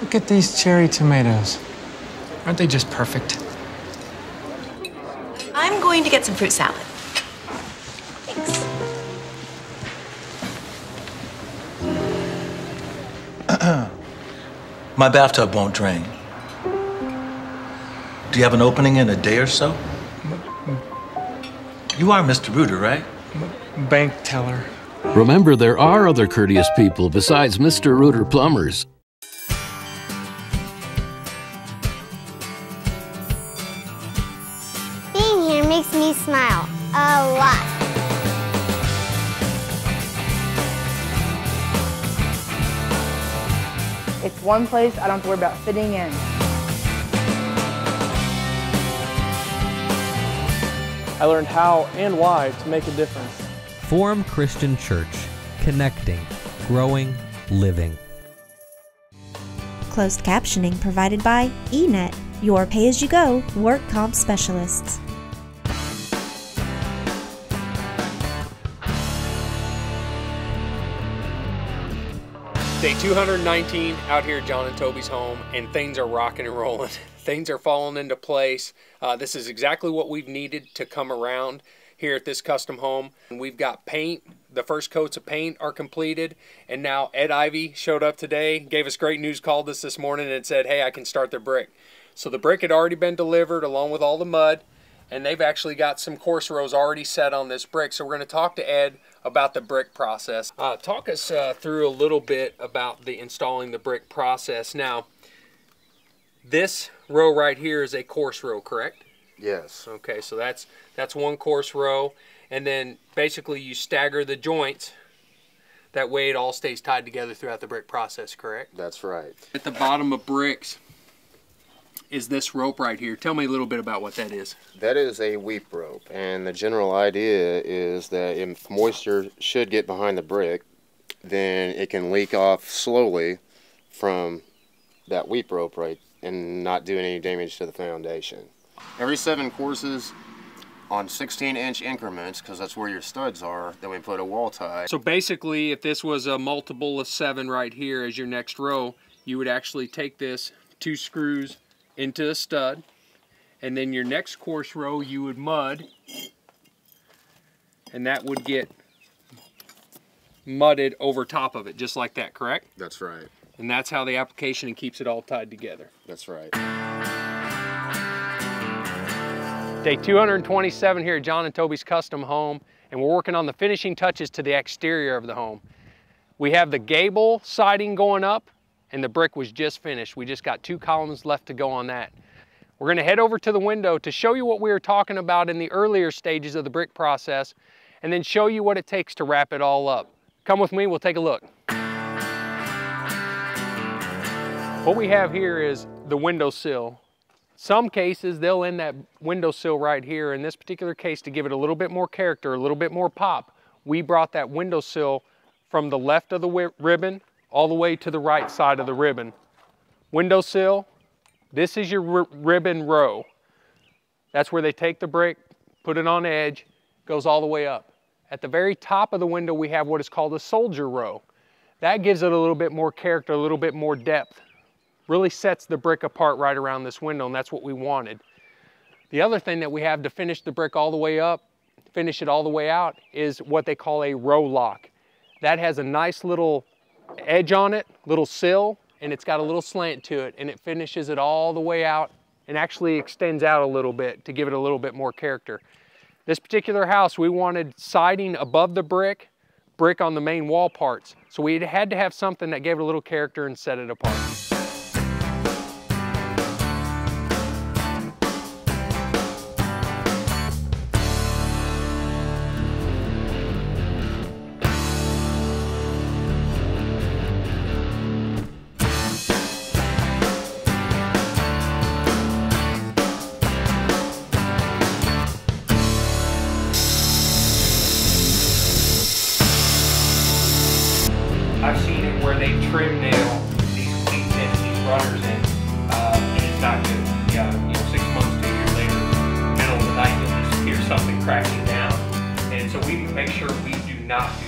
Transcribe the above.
Look at these cherry tomatoes. Aren't they just perfect? I'm going to get some fruit salad. Thanks. My bathtub won't drain. Do you have an opening in a day or so? You are Mr. Reuter, right? Bank teller. Remember, there are other courteous people besides Mr. Reuter Plumbers. Being here makes me smile a lot. It's one place I don't have to worry about fitting in. I learned how and why to make a difference. Forum Christian Church. Connecting, growing, living. Closed captioning provided by eNet, your pay-as-you-go work comp specialists. Day 219 out here at John and Toby's home, and things are rocking and rolling. Things are falling into place. This is exactly what we've needed to come around here at this custom home. We've got paint. The first coats of paint are completed, and now Ed Ivy showed up today, gave us great news, called us this morning and said, hey, I can start the brick. So the brick had already been delivered along with all the mud, and they've actually got some course rows already set on this brick. So we're going to talk to Ed about the brick process. Talk us through a little bit about the installing the brick process. Now, this row right here is a course row, correct? Yes. Okay, so that's one course row, and then basically you stagger the joints. That way it all stays tied together throughout the brick process, correct? That's right. At the bottom of bricks is this rope right here. Tell me a little bit about what that is. That is a weep rope, and the general idea is that if moisture should get behind the brick, then it can leak off slowly from that weep rope right and not do any damage to the foundation. Every 7 courses on 16-inch increments, because that's where your studs are, then we put a wall tie. So basically, if this was a multiple of 7 right here as your next row, you would actually take this 2 screws into a stud, and then your next course row you would mud, and that would get mudded over top of it, just like that, correct? That's right. And that's how the application keeps it all tied together. That's right. Day 227 here at John and Toby's custom home, and we're working on the finishing touches to the exterior of the home. We have the gable siding going up, and the brick was just finished. We just got 2 columns left to go on that. We're going to head over to the window to show you what we were talking about in the earlier stages of the brick process, and then show you what it takes to wrap it all up. Come with me, we'll take a look. What we have here is the windowsill. Some cases, they'll end that windowsill right here. In this particular case, to give it a little bit more character, a little bit more pop, we brought that windowsill from the left of the ribbon all the way to the right side of the ribbon. Windowsill, this is your ribbon row. That's where they take the brick, put it on edge, goes all the way up. At the very top of the window, we have what is called a soldier row. That gives it a little bit more character, a little bit more depth. Really sets the brick apart right around this window, and that's what we wanted. The other thing that we have to finish the brick all the way up, finish it all the way out, is what they call a row lock. That has a nice little edge on it, little sill, and it's got a little slant to it, and it finishes it all the way out and actually extends out a little bit to give it a little bit more character. This particular house, we wanted siding above the brick on the main wall parts. So we had to have something that gave it a little character and set it apart. I've seen it where they trim nail these cleats in, these runners in, and it's not good. Yeah, 6 months to a year later, middle of the night, you'll just hear something cracking down. And so we make sure we do not do